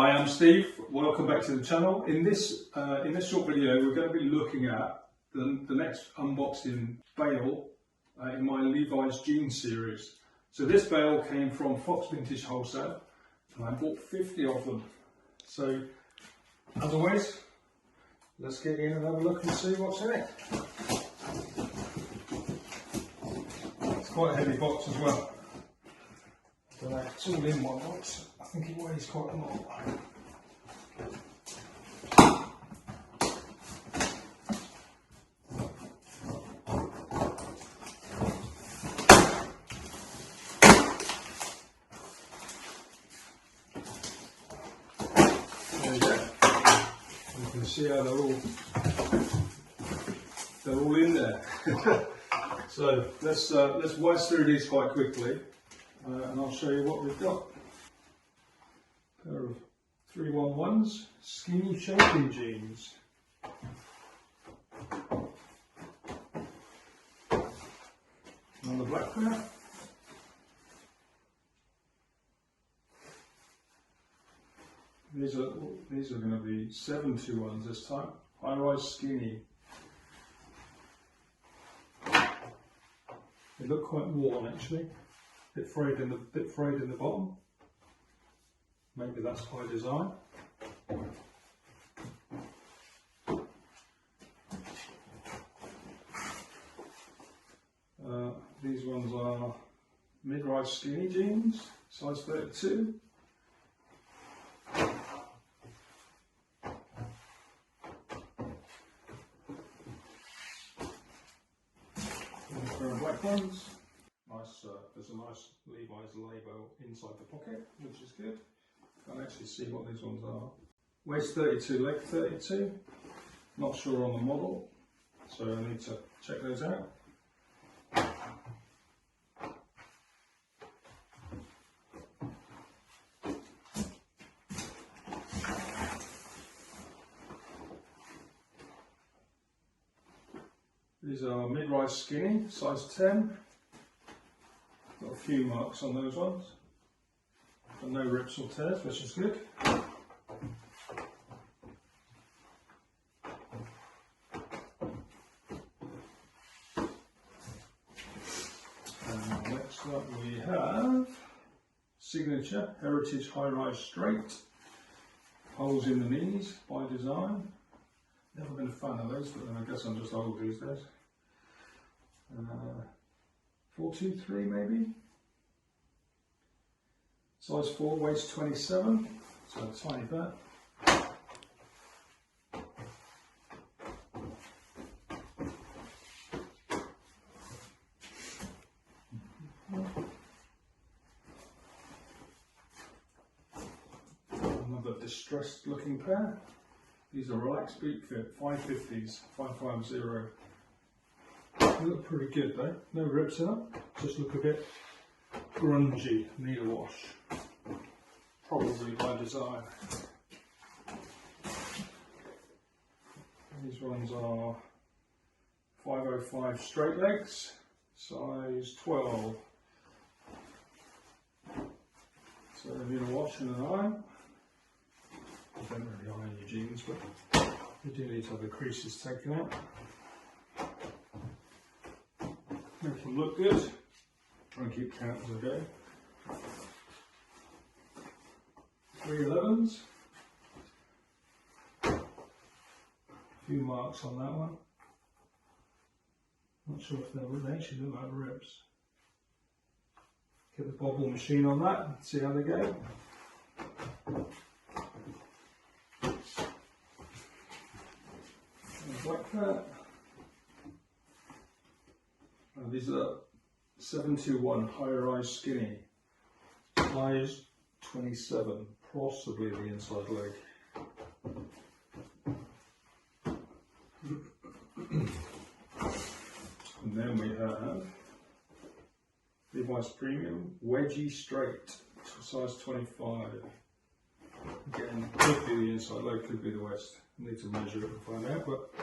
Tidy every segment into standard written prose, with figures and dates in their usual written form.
Hi, I'm Steve. Welcome back to the channel. In this short video, we're going to be looking at the next unboxing bale in my Levi's jeans series. So this bale came from Fox Vintage Wholesale, and I bought 50 of them. So, as always, let's get in and have a look and see what's in it. It's quite a heavy box as well. I don't know if it's all in one box. I think it weighs quite a lot. There you go. You can see how they're all in there. So let's whiz through these quite quickly. And I'll show you what we've got. A pair of 311s, skinny shaping jeans. Another black pair. These are going to be 721s this time. High-rise skinny. They look quite worn actually. Bit frayed in the bottom. Maybe that's by design. These ones are mid-rise skinny jeans, size 32. Black ones. There's a nice Levi's label inside the pocket, which is good. Can't actually see what these ones are. Waist 32, leg 32. Not sure on the model, so I need to check those out. These are mid-rise skinny, size 10. Got a few marks on those ones, but no rips or tears, which is good. And next up we have Signature Heritage High-Rise Straight. Holes in the knees by design. Never been a fan of those, but then I guess I'm just old these days. 423 maybe. Size 4, waist 27, so a tiny bit. Another distressed looking pair. These are relaxed boot fit 550s, 550. They look pretty good though, no rips in them, just look a bit grungy, need a wash. Probably by design. These ones are 505 straight legs, size 12. So they need a wash and an iron. I don't really iron your jeans, but you do need to have the creases taken out. Make them look good. Try and keep count as I go. 311s. A few marks on that one. Not sure if they actually look like rips. Get the bobble machine on that and see how they go. Like that. These are 721 high-rise skinny, size 27, possibly the inside leg. And then we have Levi's Premium wedgie straight, size 25. Again, could be the inside leg, could be the waist. I need to measure it and find out, but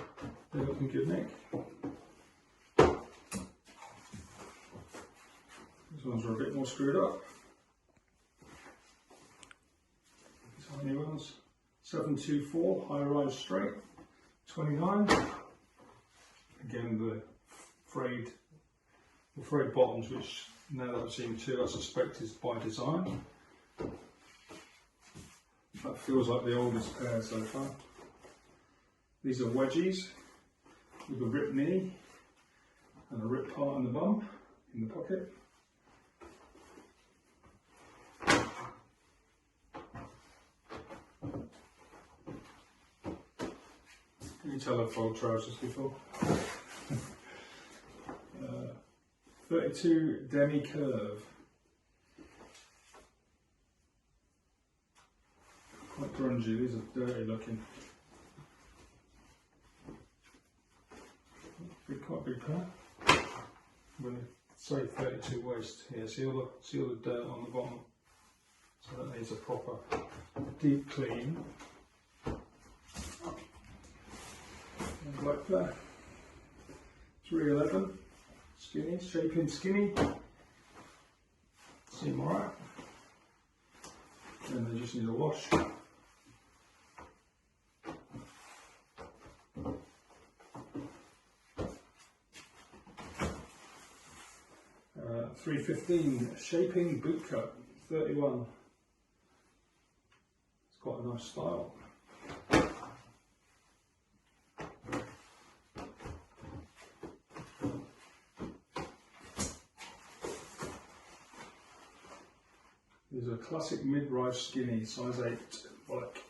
they're looking good, Nick. These ones are a bit more screwed up. Tiny ones. ones. 724 high rise straight, 29. Again, the frayed bottoms, which now that I've seen two, I suspect is by design. That feels like the oldest pair so far. These are wedgies with a ripped knee and a ripped part in the bum, in the pocket. Can you tell I've folded trousers before? 32 demi curve. Quite grungy, these are dirty looking. Quite big pair. I'm going to say 32 waist here. See all the dirt on the bottom. So that needs a proper deep clean. And black pair. 311. Skinny, shaping skinny. Seem alright. And they just need a wash. 315 shaping boot cut, 31. It's quite a nice style. These are classic mid-rise skinny, size 8, black.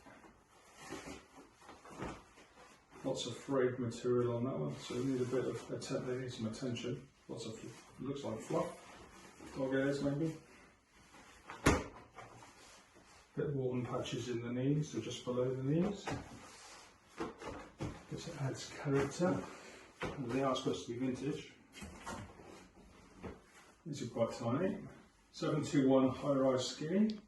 Lots of frayed material on that one, so we need a bit of they need some attention. Lots of, looks like fluff. Dog hairs maybe. Bit of worn patches in the knees, or just below the knees. Guess it adds character. And they are supposed to be vintage. These are quite tiny. 721 high-rise skinny.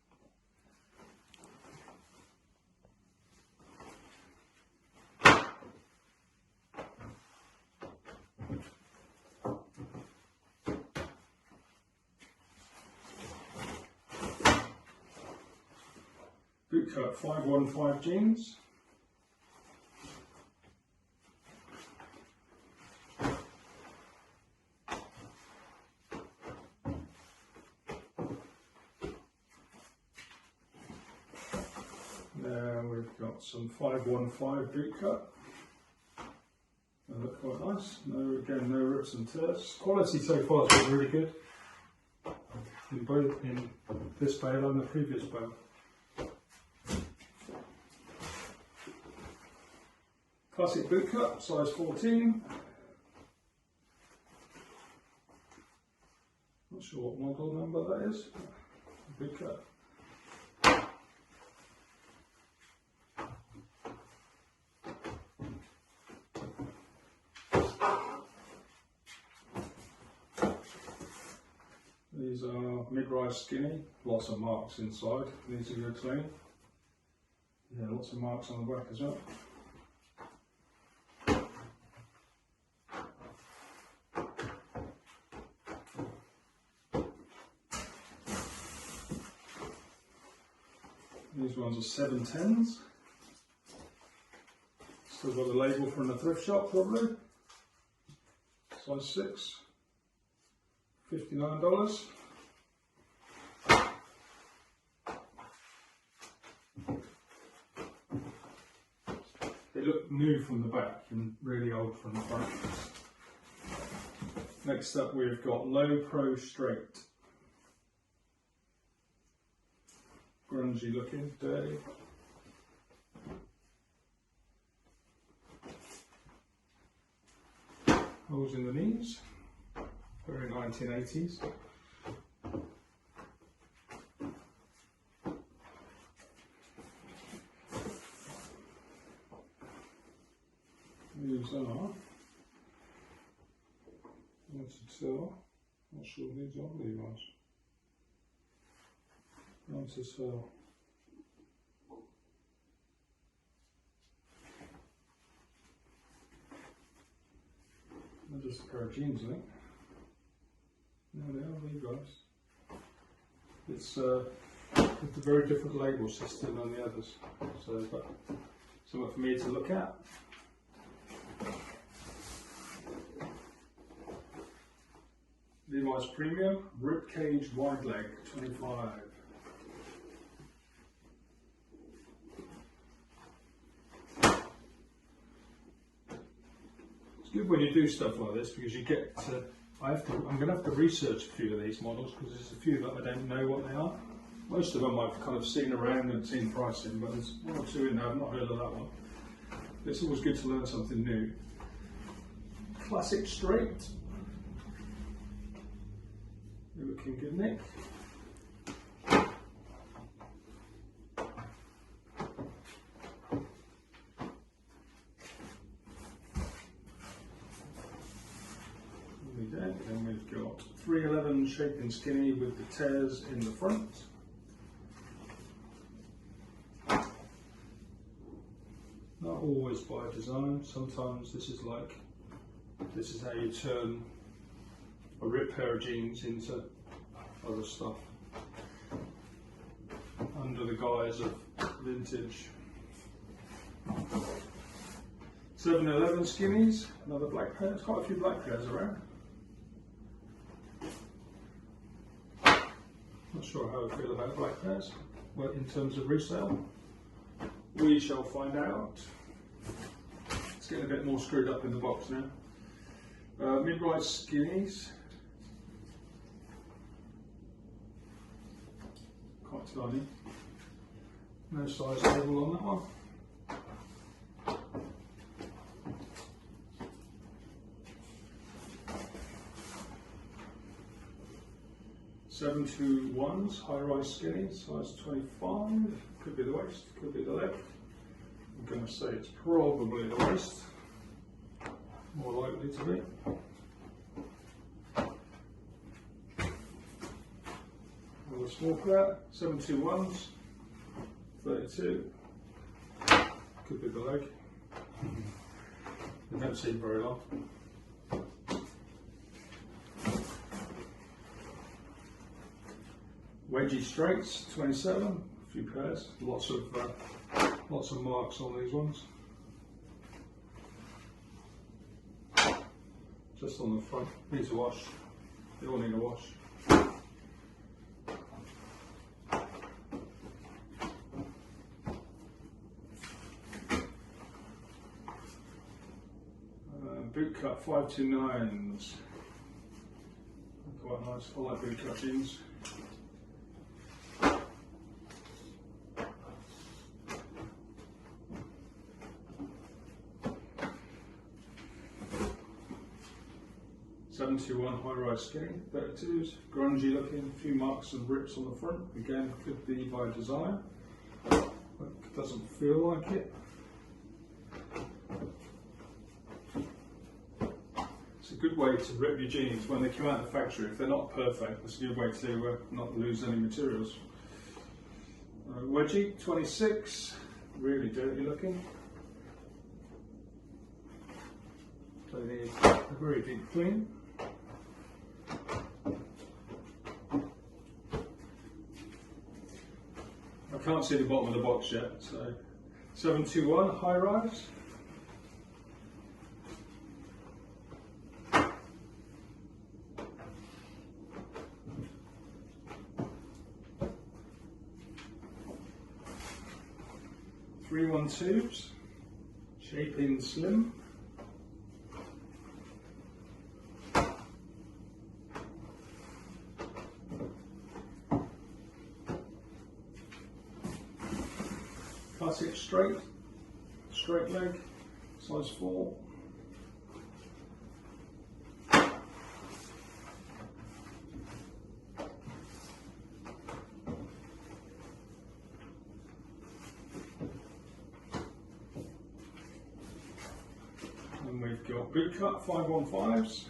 Boot cut 515 jeans. Now we've got some 515 boot cut. They look quite nice. No, again, no rips and tears. Quality so far has been really good in both in this bale and the previous bale. Classic boot cut, size 14. Not sure what model number that is. Boot cut. These are mid-rise skinny, lots of marks inside, needs to go clean. Yeah, lots of marks on the back as well. These ones are 710s. Still got the label from the thrift shop probably. Size 6. $59. They look new from the back and really old from the front. Next up we've got Low Pro Straight. Grungy looking, dirty. Holes in the knees, very 1980s. These are, not to tell, not sure these are Levi's. Not to tell. They're just a pair of jeans, I think. No, they are Levi's. It's with a very different label system than the others. So, but something for me to look at. Levi's Premium, ribcage wide leg, 25. It's good when you do stuff like this because you get to, I'm going to have to research a few of these models because there's a few that I don't know what they are. Most of them I've kind of seen around and seen pricing, but there's one or two in there I've not heard of that one. It's always good to learn something new. Classic straight. You're looking good, Nick. Then we've got 311 shaping skinny with the tears in the front. Not always by design. Sometimes this is how you turn a ripped pair of jeans into other stuff under the guise of vintage. 711 skinnies, another black pair. There's quite a few black pairs around. Not sure how I feel about black pairs, but in terms of resale, we shall find out. It's getting a bit more screwed up in the box now. Mid-rise skinnies. Quite tiny. No size label on that one. Seven to ones, high-rise skinny, size 25. Could be the waist, could be the leg. I'm going to say it's probably the waist. More likely to be. Another small pair, 721s, 32. Could be the leg. They don't seem very long. Wedgie straights, 27. A few pairs. Lots of marks on these ones. Just on the front. Needs a wash. They all need a wash. Boot cut 529s. Quite nice. I like boot cut jeans. One high-rise skinny, 32s, grungy looking, a few marks and rips on the front. Again, could be by design, but it doesn't feel like it. It's a good way to rip your jeans when they come out of the factory. If they're not perfect, it's a good way to not lose any materials. Wedgie, 26, really dirty looking. So they need a very deep clean. I can't see the bottom of the box yet, so 721 high rise. Three 112s, shaping slim. Classic straight leg, size 4. And we've got boot cut 515s.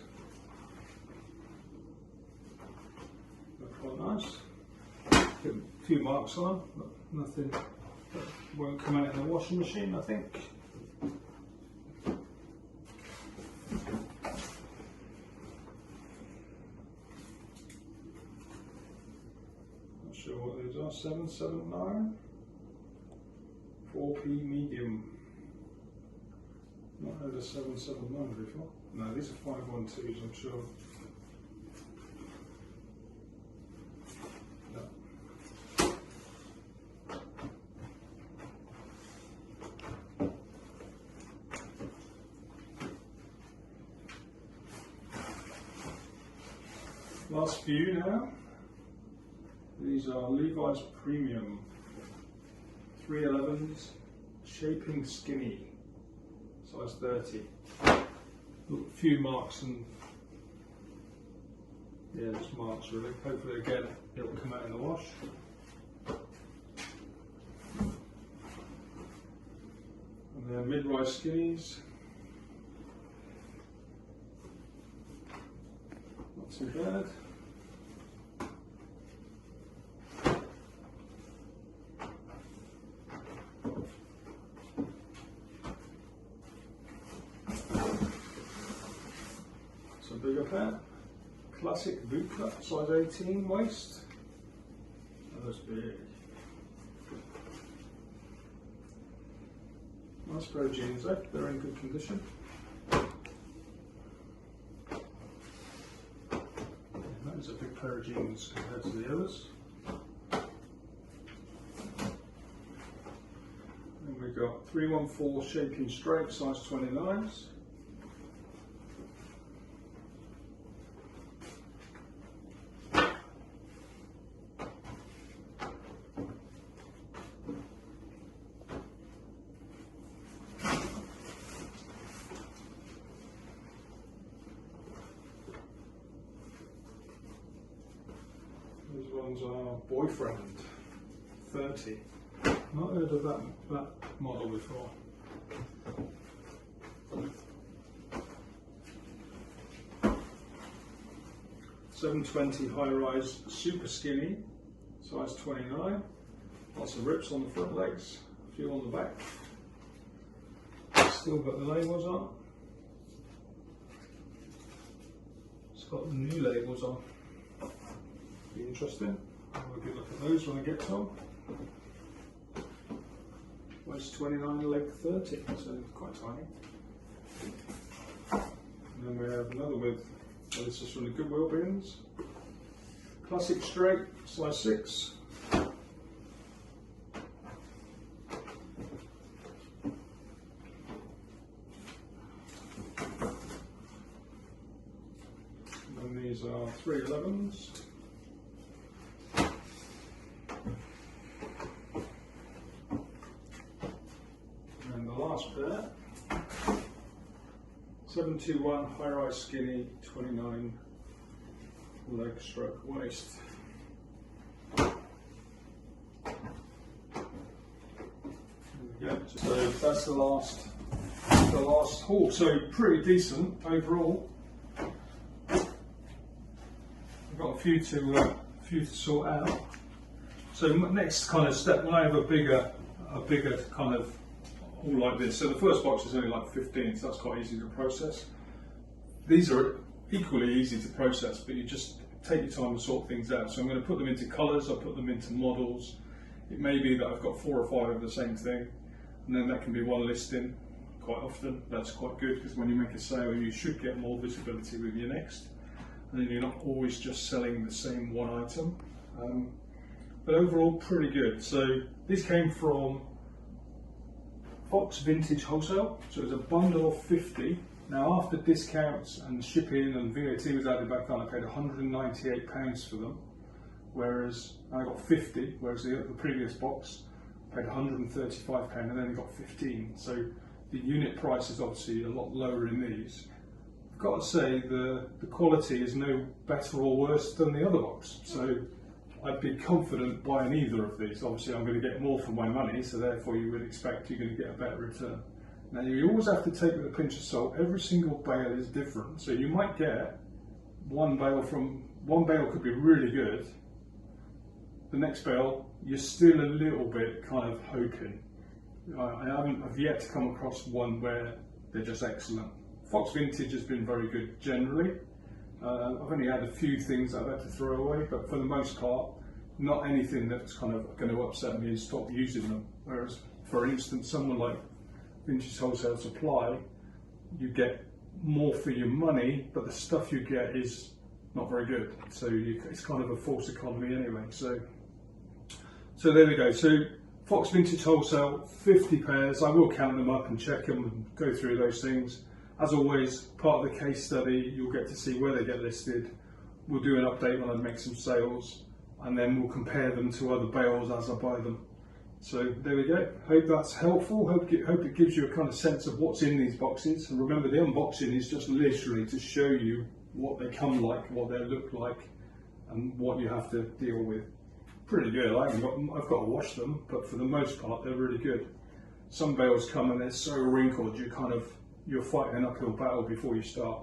Look quite nice. Get a few marks on them, but nothing. Won't come out in the washing machine, I think. Not sure what these are, 7s. 779. 4p medium. Not heard of 779 before. No, these are 512s, I'm sure. No. Last few now. These are Levi's Premium 311s, shaping skinny, size 30. A few marks and yeah, just marks really. Hopefully again it'll come out in the wash. And they're mid-rise skinnies. Not too bad. Bigger pair, classic boot cut, size 18 waist. That was big. Nice pair of jeans though, they're in good condition. That is a big pair of jeans compared to the others. And we've got 314 shaping straight, size 29s. These ones are Boyfriend 30. Not heard of that model before. $720 high-rise super skinny, size 29. Lots of rips on the front legs, a few on the back. Still got the labels on. It's got the new labels on. Be interesting. I'll have a good look at those when I get to them. Waist 29, leg 30, so quite tiny. And then we have another with, well, this is from the Goodwill bins. Classic straight, size 6. And these are 311s. And the last pair, 721 high-rise skinny, 29 leg stroke waist. There we go. So that's the last haul. So pretty decent overall. I've got a few to sort out. So next kind of step, when I have a bigger kind of all like this. So the first box is only like 15, so that's quite easy to process. These are equally easy to process, but you just take your time to sort things out. So I'm going to put them into colours, I'll put them into models. It may be that I've got 4 or 5 of the same thing, and then that can be one listing. Quite often, that's quite good, because when you make a sale, you should get more visibility with your next, and then you're not always just selling the same one item. But overall, pretty good. So these came from Fox Vintage Wholesale, so it was a bundle of 50. Now after discounts and shipping and VAT was added back on, I paid £198 for them, whereas I got 50, whereas the previous box I paid £135 and then I got 15. So the unit price is obviously a lot lower in these. I've got to say the quality is no better or worse than the other box. So I'd be confident buying either of these. Obviously I'm going to get more for my money, so therefore you would expect you're going to get a better return. Now you always have to take with a pinch of salt, every single bale is different. So you might get one bale could be really good, the next bale you're still a little bit kind of hoping. I've yet to come across one where they're just excellent. Fox Vintage has been very good generally. I've only had a few things that I've had to throw away, but for the most part, not anything that's kind of going to upset me and stop using them. Whereas, for instance, someone like Vintage Wholesale Supply, you get more for your money, but the stuff you get is not very good. So it's kind of a false economy anyway. So there we go. So Fox Vintage Wholesale, 50 pairs. I will count them up and check them and go through those things. As always, part of the case study, you'll get to see where they get listed. We'll do an update when I make some sales, and then we'll compare them to other bales as I buy them. So there we go. Hope that's helpful. Hope it gives you a kind of sense of what's in these boxes. And remember, the unboxing is just literally to show you what they come like, what they look like, and what you have to deal with. Pretty good. I've got to wash them, but for the most part, they're really good. Some bales come and they're so wrinkled, you're fighting an uphill battle before you start.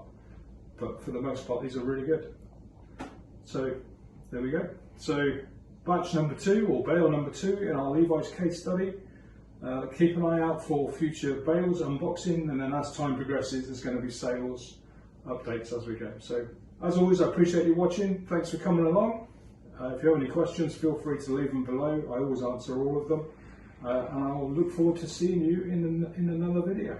But for the most part, these are really good. So there we go. So batch number 2, or bale number 2 in our Levi's case study. Keep an eye out for future bales unboxing, and then as time progresses, there's going to be sales updates as we go. So as always, I appreciate you watching. Thanks for coming along. If you have any questions, feel free to leave them below. I always answer all of them. And I'll look forward to seeing you in another video.